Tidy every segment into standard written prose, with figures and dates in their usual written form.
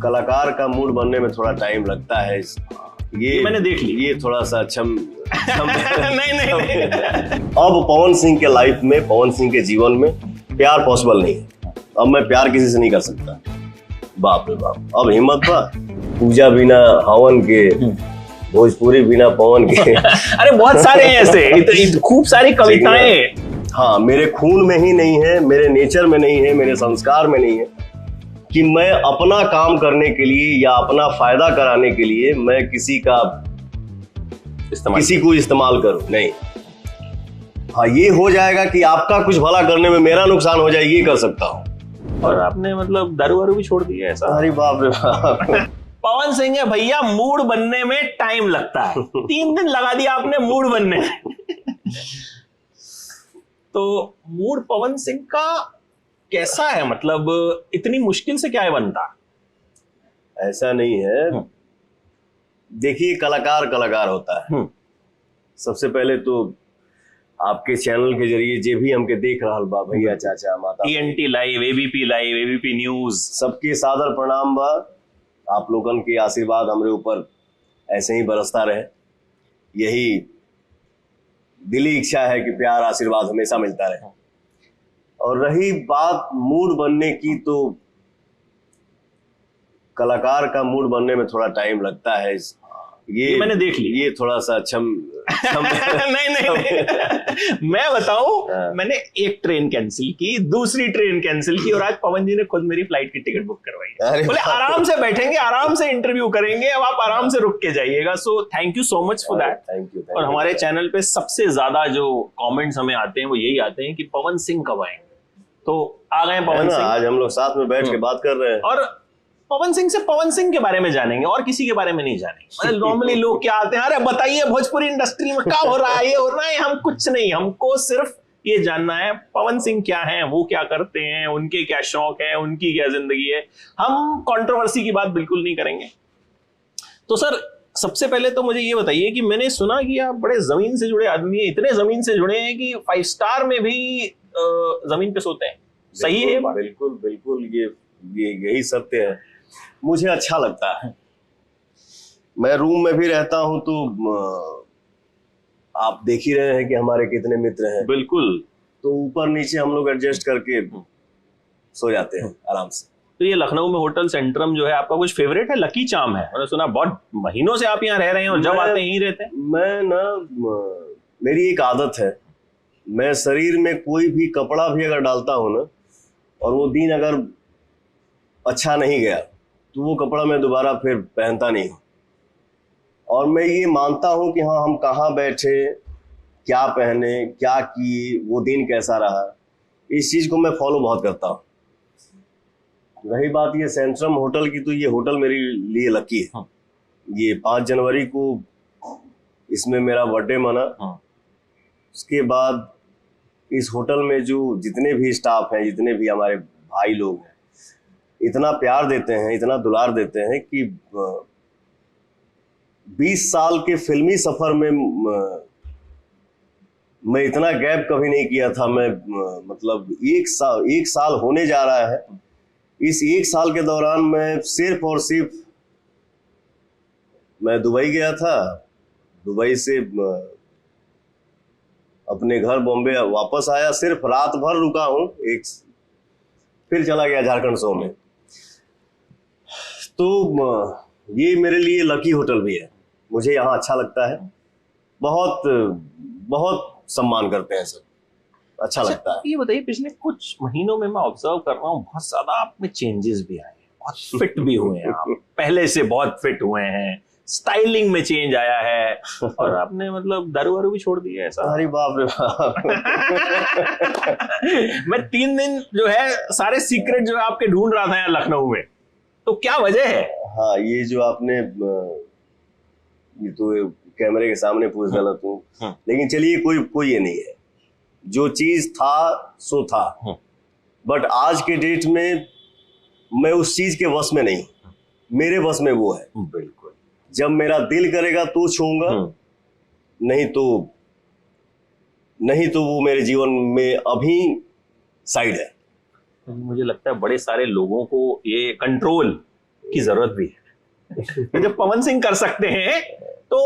कलाकार का मूड बनने में थोड़ा टाइम लगता है। ये मैंने देख ली। ये थोड़ा सा नहीं। अब पवन सिंह के लाइफ में, पवन सिंह के जीवन में प्यार पॉसिबल नहीं है। अब मैं प्यार किसी से नहीं कर सकता। बाप रे बाप, अब हिम्मत था। पूजा बिना हवन के, भोजपुरी बिना पवन के। अरे बहुत सारे हैं ऐसे, खूब सारी कविताएं। हाँ, मेरे खून में ही नहीं है, मेरे नेचर में नहीं है, मेरे संस्कार में नहीं है कि मैं अपना काम करने के लिए या अपना फायदा कराने के लिए मैं किसी को इस्तेमाल करूं। नहीं, हाँ ये हो जाएगा कि आपका कुछ भला करने में मेरा नुकसान हो जाए, ये कर सकता हूं। और आपने मतलब दारू वारू भी छोड़ दिया ऐसा? अरे बाप रे बाप। पवन सिंह है भैया, मूड बनने में टाइम लगता है। 3 दिन लगा दिया आपने मूड बनने में। तो मूड पवन सिंह का कैसा है? मतलब इतनी मुश्किल से क्या है बनता? ऐसा नहीं है। देखिए, कलाकार कलाकार होता है। सबसे पहले तो आपके चैनल के जरिए जे भी हमके देख रहा बा, भैया चाचा माता, TNT लाइव, ABP न्यूज, सबके सादर प्रणाम बा। आप लोगन के आशीर्वाद हमरे ऊपर ऐसे ही बरसता रहे, यही दिली इच्छा है कि प्यार आशीर्वाद हमेशा मिलता रहे। और रही बात मूड बनने की, तो कलाकार का मूड बनने में थोड़ा टाइम लगता है। ये मैंने देख ली। ये थोड़ा सा नहीं। मैं बताऊं, मैंने एक ट्रेन कैंसिल की, दूसरी ट्रेन कैंसिल की, और आज पवन जी ने खुद मेरी फ्लाइट की टिकट बुक करवाई। बोले आराम से बैठेंगे, आराम से इंटरव्यू करेंगे, अब आप आराम से रुक के जाइएगा। So thank you so much for that. Thank you. और हमारे चैनल पे सबसे ज्यादा जो कमेंट्स हमें आते हैं वो यही आते हैं कि पवन सिंह कब आएंगे। तो आ गए पवन सिंह। आज हम लोग साथ में बैठ के बात कर रहे हैं और पवन सिंह के बारे में जानेंगे और किसी के बारे में नहीं जानेंगे। मतलब नॉर्मली लोग क्या आते हैं, अरे बताइए भोजपुरी इंडस्ट्री में क्या हो रहा है, ये हो रहा है। हम कुछ नहीं, हमको सिर्फ ये जानना है पवन सिंह क्या है, वो क्या करते हैं, उनके क्या शौक है, उनकी क्या जिंदगी है। हम कंट्रोवर्सी की बात बिल्कुल नहीं करेंगे। तो सर, सबसे पहले तो मुझे ये बताइए कि मैंने सुना कि आप बड़े जमीन से जुड़े आदमी हैं, इतने जमीन से जुड़े हैं कि 5 स्टार में भी जमीन पे सोते हैं। सही है ये बात? बिल्कुल बिल्कुल, ये यही सत्य है। मुझे अच्छा लगता है। मैं रूम में भी रहता हूं तो आप देख ही रहे हैं कि हमारे कितने मित्र हैं। बिल्कुल। तो ऊपर नीचे हम लोग एडजस्ट करके सो जाते हैं आराम से। तो ये लखनऊ में होटल सेंट्रम जो है, आपका कुछ फेवरेट है? लकी चार्म है, मैंने सुना बहुत महीनों से आप यहाँ रह रहे हैं और जब आते हैं यहीं रहते हैं। मेरी एक आदत है, मैं शरीर में कोई भी कपड़ा भी अगर डालता हूं ना, और वो दिन अगर अच्छा नहीं गया, तो वो कपड़ा मैं दोबारा फिर पहनता नहीं हूँ। और मैं ये मानता हूँ कि हाँ, हम कहाँ बैठे, क्या पहने, क्या किए, वो दिन कैसा रहा, इस चीज को मैं फॉलो बहुत करता हूँ। रही बात ये सेंट्रम होटल की, तो ये होटल मेरे लिए लकी है। ये 5 जनवरी को इसमें मेरा बर्थडे मना। उसके बाद इस होटल में जो जितने भी स्टाफ हैं, जितने भी हमारे भाई लोग हैं, इतना प्यार देते हैं, इतना दुलार देते हैं कि 20 साल के फिल्मी सफर में मैं इतना गैप कभी नहीं किया था। मैं मतलब 1 साल होने जा रहा है। इस 1 साल के दौरान मैं सिर्फ और सिर्फ मैं दुबई गया था, दुबई से अपने घर बॉम्बे वापस आया, सिर्फ रात भर रुका हूं, फिर चला गया झारखंड शो में। तो ये मेरे लिए लकी होटल भी है। मुझे यहाँ अच्छा लगता है, बहुत बहुत सम्मान करते हैं सब, अच्छा लगता है। ये बताइए, पिछले कुछ महीनों में मैं ऑब्जर्व कर रहा हूँ बहुत ज्यादा आप में चेंजेस भी आए हैं, बहुत फिट भी हुए हैं आप। पहले से बहुत फिट हुए हैं, स्टाइलिंग में चेंज आया है, और आपने मतलब दारू वारू भी छोड़ दी है ऐसा? अरे बाप रे बाप। मैं 3 दिन जो है सारे सीक्रेट जो है आपके ढूंढ रहा था यहाँ लखनऊ में, तो क्या वजह है? हाँ, ये जो आपने ये तो कैमरे के सामने पूछ गलत हूँ, लेकिन चलिए कोई ये नहीं है। जो चीज था सो था, बट आज के डेट में मैं उस चीज के वश में नहीं, मेरे वश में वो है। बिल्कुल। जब मेरा दिल करेगा तो छूऊंगा, नहीं तो वो मेरे जीवन में अभी साइड है। मुझे लगता है बड़े सारे लोगों को ये कंट्रोल की जरूरत भी है। जब पवन सिंह कर सकते हैं तो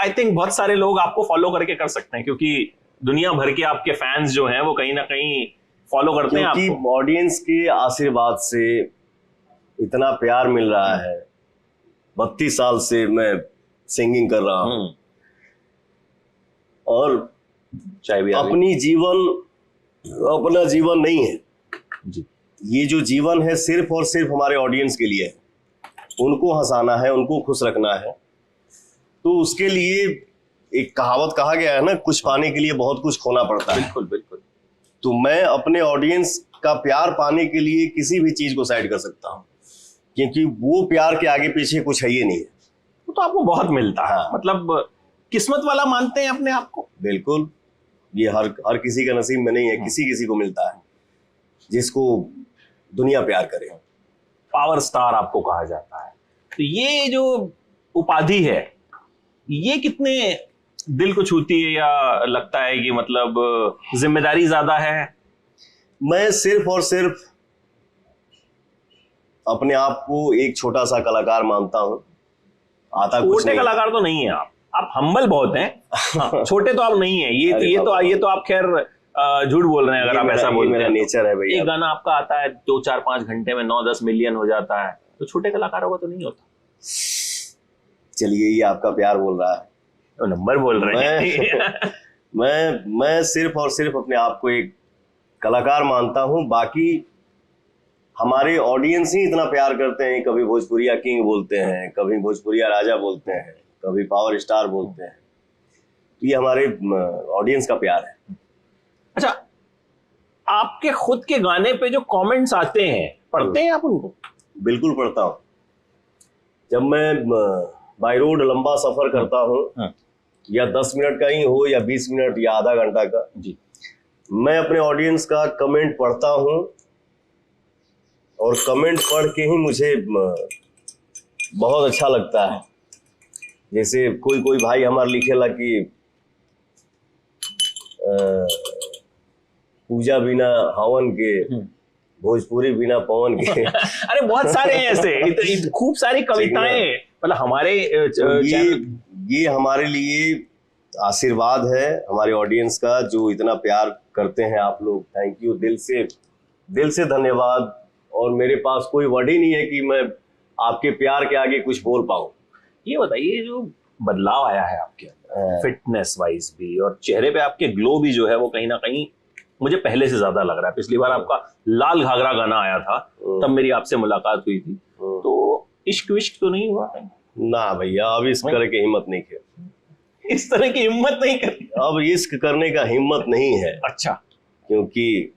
आई थिंक बहुत सारे लोग आपको फॉलो करके कर सकते हैं, क्योंकि दुनिया भर के आपके फैंस जो हैं वो कहीं ना कहीं फॉलो करते हैं क्योंकि आपको। ऑडियंस के आशीर्वाद से इतना प्यार मिल रहा है। 32 साल से मैं सिंगिंग कर रहा हूँ और चाहे भी अपना जीवन नहीं है जी। ये जो जीवन है सिर्फ और सिर्फ हमारे ऑडियंस के लिए है। उनको हंसाना है, उनको खुश रखना है। तो उसके लिए एक कहावत कहा गया है ना, कुछ पाने के लिए बहुत कुछ खोना पड़ता है। बिल्कुल बिल्कुल। तो मैं अपने ऑडियंस का प्यार पाने के लिए किसी भी चीज को साइड कर सकता हूँ, क्योंकि वो प्यार के आगे पीछे कुछ है ही नहीं है। तो आपको बहुत मिलता है। हाँ। मतलब किस्मत वाला मानते हैं अपने आप को? बिल्कुल, ये हर किसी का नसीब में नहीं है। किसी किसी को मिलता है जिसको दुनिया प्यार करे। पावर स्टार आपको कहा जाता है, तो ये जो उपाधि है ये कितने दिल को छूती है, या लगता है कि मतलब जिम्मेदारी ज्यादा है? मैं सिर्फ और सिर्फ अपने आप को एक छोटा सा कलाकार मानता हूँ। आता कुछ छोटे नहीं। कलाकार तो नहीं है आप हम्बल बहुत हैं। हाँ, छोटे तो आप नहीं है। अरे ये तो आप खैर झूठ बोल रहे हैं अगर आप ऐसा बोलते मेरा हैं। नेचर है भैया। एक गाना आपका आता है 2-4-5 घंटे में 9-10 मिलियन हो जाता है, तो छोटे कलाकारों का तो नहीं होता। चलिए, ये आपका प्यार बोल रहा है। तो नंबर बोल रहे हैं। मैं सिर्फ और सिर्फ अपने आप को एक कलाकार मानता हूँ। बाकी हमारे ऑडियंस ही इतना प्यार करते हैं। कभी भोजपुरिया किंग बोलते हैं, कभी भोजपुरिया राजा बोलते हैं, कभी पावर स्टार बोलते हैं। तो ये हमारे ऑडियंस का प्यार है। अच्छा, आपके खुद के गाने पे जो कमेंट्स आते हैं, पढ़ते हैं आप उनको? बिल्कुल पढ़ता हूँ। जब मैं बाय रोड लंबा सफर करता हूँ, या 10 मिनट का ही हो या 20 मिनट या आधा घंटा का जी, मैं अपने ऑडियंस का कमेंट पढ़ता हूँ और कमेंट पढ़ के ही मुझे बहुत अच्छा लगता है। जैसे कोई भाई हमारे लिखेला कि पूजा बिना हवन के, भोजपुरी बिना पवन के। अरे बहुत सारे हैं ऐसे, खूब सारी कविताएं। मतलब हमारे ये हमारे लिए आशीर्वाद है हमारे ऑडियंस का, जो इतना प्यार करते हैं आप लोग। थैंक यू, दिल से धन्यवाद। और मेरे पास कोई वर्ड ही नहीं है कि मैं आपके प्यार के आगे कुछ बोल पाऊं। ये बताइए, जो बदलाव आया है आपके फिटनेस वाइज भी, और चेहरे पे आपके ग्लो भी जो है वो कहीं ना कहीं मुझे पहले से ज्यादा लग रहा है। पिछली बार आपका लाल घाघरा गाना आया था, तब मेरी आपसे मुलाकात हुई थी, तो इश्क विश्क तो नहीं हुआ? ना भैया, अब इस तरह की हिम्मत नहीं है। इस तरह की हिम्मत नहीं करती? अब इश्क करने का हिम्मत नहीं है। अच्छा। क्योंकि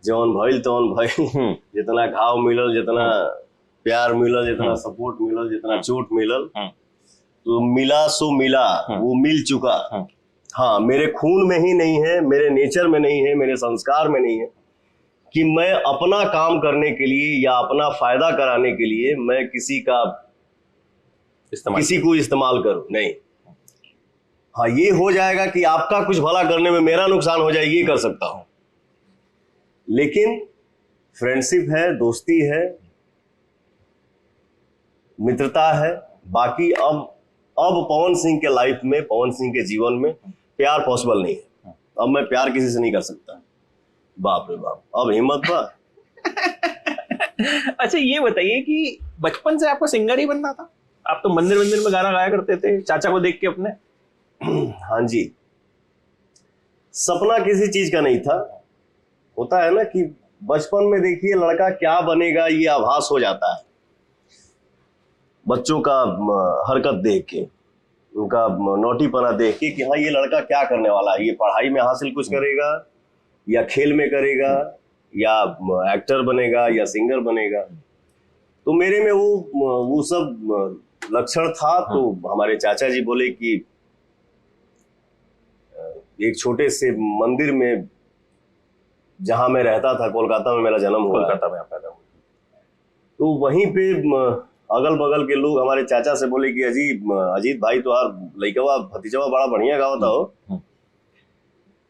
जौन भइल तौन भइल। जितना घाव मिलल, जितना प्यार मिलल, जितना सपोर्ट मिलल, जितना चोट मिलल, तो मिला सो मिला, वो मिल चुका। हाँ, मेरे खून में ही नहीं है, मेरे नेचर में नहीं है, मेरे संस्कार में नहीं है कि मैं अपना काम करने के लिए या अपना फायदा कराने के लिए मैं किसी को इस्तेमाल करूं। नहीं, हाँ, ये हो जाएगा कि आपका कुछ भला करने में मेरा नुकसान हो जाए, ये कर सकता हूं। लेकिन फ्रेंडशिप है, दोस्ती है, मित्रता है। बाकी अब पवन सिंह के लाइफ में, पवन सिंह के जीवन में प्यार पॉसिबल नहीं है। अब मैं प्यार किसी से नहीं कर सकता। बाप रे बाप, अब हिम्मत बा। अच्छा, ये बताइए कि बचपन से आपको सिंगर ही बनना था? आप तो मंदिर में गाना गाया करते थे चाचा को देख के अपने। हाँ जी, सपना किसी चीज का नहीं था। होता है ना कि बचपन में देखिए लड़का क्या बनेगा ये आभास हो जाता है बच्चों का हरकत देख के, उनका नोटीपना देख के कि हाँ ये लड़का क्या करने वाला है। ये पढ़ाई में हासिल कुछ करेगा, या खेल में करेगा, या एक्टर बनेगा, या सिंगर बनेगा। तो मेरे में वो सब लक्षण था। तो हमारे चाचा जी बोले कि एक छोटे से मंदिर में, जहां मैं रहता था, कोलकाता में मेरा जन्म हुआ, कोलकाता में आप पैदा हुए, तो वहीं पे अगल बगल के लोग हमारे चाचा से बोले कि अजीत भाई तो यार लइकवा भतीजवा बड़ा बढ़िया गावता हो।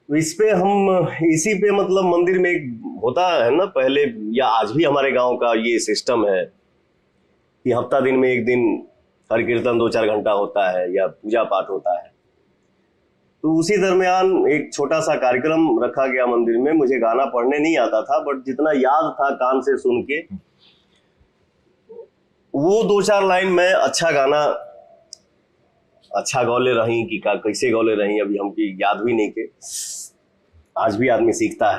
तो इसी पे मतलब मंदिर में एक होता है ना पहले, या आज भी हमारे गांव का ये सिस्टम है कि हफ्ता दिन में एक दिन हर कीर्तन 2-4 घंटा होता है या पूजा पाठ होता है। तो उसी दरमियान एक छोटा सा कार्यक्रम रखा गया मंदिर में। मुझे गाना पढ़ने नहीं आता था, बट जितना याद था कान से सुन के, वो 2-4 लाइन में अच्छा गाना, अच्छा गौले रही कि कैसे गौले रही अभी हमकी याद भी नहीं के। आज भी आदमी सीखता है,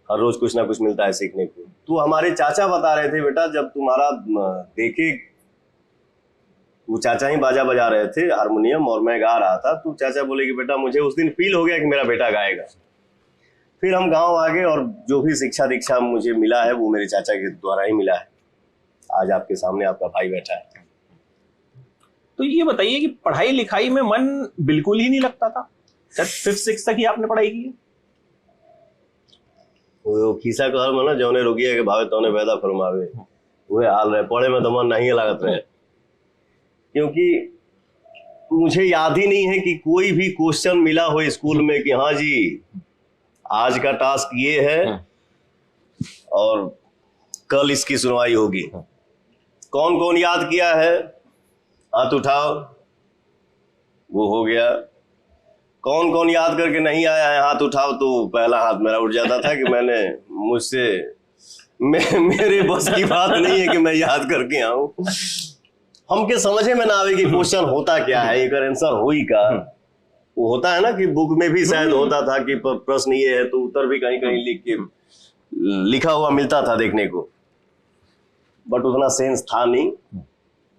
हर रोज कुछ ना कुछ मिलता है सीखने को। तो हमारे चाचा बता रहे थे, बेटा जब तुम्हारा देखे, वो चाचा ही बाजा बजा रहे थे हारमोनियम और मैं गा रहा था, तो चाचा बोले कि बेटा मुझे उस दिन फील हो गया कि मेरा बेटा गाएगा। फिर हम गांव आ गए और जो भी शिक्षा दीक्षा मुझे मिला है वो मेरे चाचा के द्वारा ही मिला है। आज आपके सामने आपका भाई बैठा है। तो ये बताइए कि पढ़ाई लिखाई में मन बिल्कुल ही नहीं लगता था? शायद 5th-6th तक ही आपने पढ़ाई की है? वो खीसा कहल में ना, जौने रोगिया के भावे तौने पैदा फरमावे, वह हाल रहे। पढ़े में तो मन नहीं लागत रहे, क्योंकि मुझे याद ही नहीं है कि कोई भी क्वेश्चन मिला हो स्कूल में कि हाँ जी आज का टास्क ये है और कल इसकी सुनवाई होगी। कौन कौन याद किया है हाथ उठाओ, वो हो गया। कौन कौन याद करके नहीं आया है हाथ उठाओ, तो पहला हाथ मेरा उठ जाता था कि मेरे बस की बात नहीं है कि मैं याद करके आऊं। हमके समझे में ना आवे कि क्वेश्चन होता क्या है, एक आंसर हुई का। वो होता है ना कि बुक में भी शायद होता था कि प्रश्न ये है, तो उत्तर भी कहीं कहीं लिखा हुआ मिलता था देखने को, बट उतना सेंस था नहीं।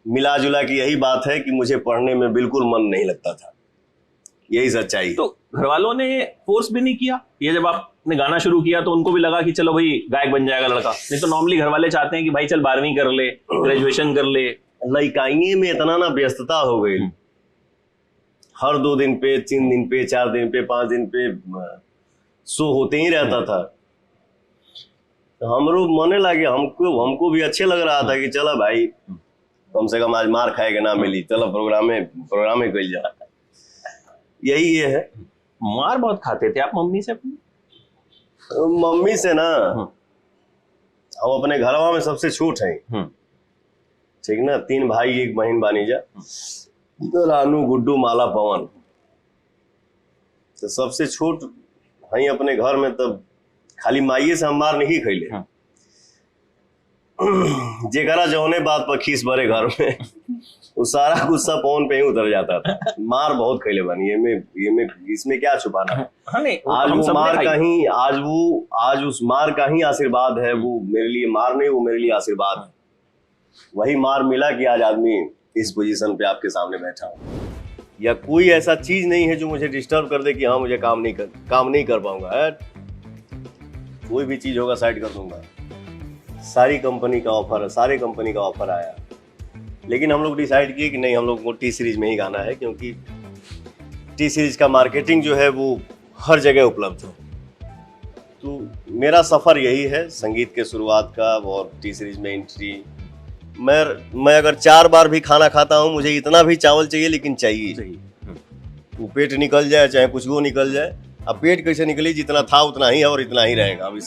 मिला जुला की यही बात है कि मुझे पढ़ने में बिल्कुल मन नहीं लगता था, यही सच्चाई। तो घर वालों ने फोर्स भी नहीं किया? ये जब आपने गाना शुरू किया तो उनको भी लगा कि चलो भाई गायक बन जाएगा लड़का? नहीं तो नॉर्मली घर वाले चाहते हैं कि भाई चल 12वीं कर ले, ग्रेजुएशन कर ले। लइकाइये में इतना ना व्यस्तता हो गई, हर 2 दिन पे, 3 दिन पे, 4 दिन पे, 5 दिन पे शो होते ही रहता था। तो हमरो मने लगे, हमको भी अच्छे लग रहा था कि चला भाई कम से कम आज मार खाएगा ना मिली, चलो प्रोग्रामे कल जा। यही ये है। मार बहुत खाते थे आप मम्मी से अपनी? मम्मी से ना, हम अपने घरवा में सबसे छोट हैं, ठीक ना। 3 भाई 1 बहन बानी जा, तो रानू, गुड्डू, माला, पवन। तो सबसे छोट हैं अपने घर में, तब खाली माइये से हम मार नहीं खैले। जेकरा जौने बात पर खीस भरे घर में, वो सारा गुस्सा पवन पे ही उतर जाता था। मार बहुत खैले बनी, इसमें क्या छुपाना है। आज वो मार का ही, आज उस मार का ही आशीर्वाद है। वो मेरे लिए मार नहीं, वो मेरे लिए आशीर्वाद है। वही मार मिला कि आज आदमी इस पोजीशन पे आपके सामने बैठा हूं। या कोई ऐसा चीज नहीं है जो मुझे डिस्टर्ब कर दे कि हाँ मुझे काम नहीं कर पाऊंगा। कोई भी चीज होगा साइड कर दूंगा। सारे कंपनी का ऑफर आया, लेकिन हम लोग डिसाइड किए कि नहीं, हम लोग को टी सीरीज में ही गाना है, क्योंकि टी सीरीज का मार्केटिंग जो है वो हर जगह उपलब्ध है। तो मेरा सफर यही है संगीत के शुरुआत का और टी सीरीज में एंट्री। मैं अगर 4 बार भी खाना खाता हूँ, मुझे इतना भी चावल चाहिए, लेकिन चाहिए। वो पेट निकल जाए चाहे कुछ वो निकल जाए। अब पेट कैसे निकले, जितना था उतना ही है और इतना ही रहेगा। अब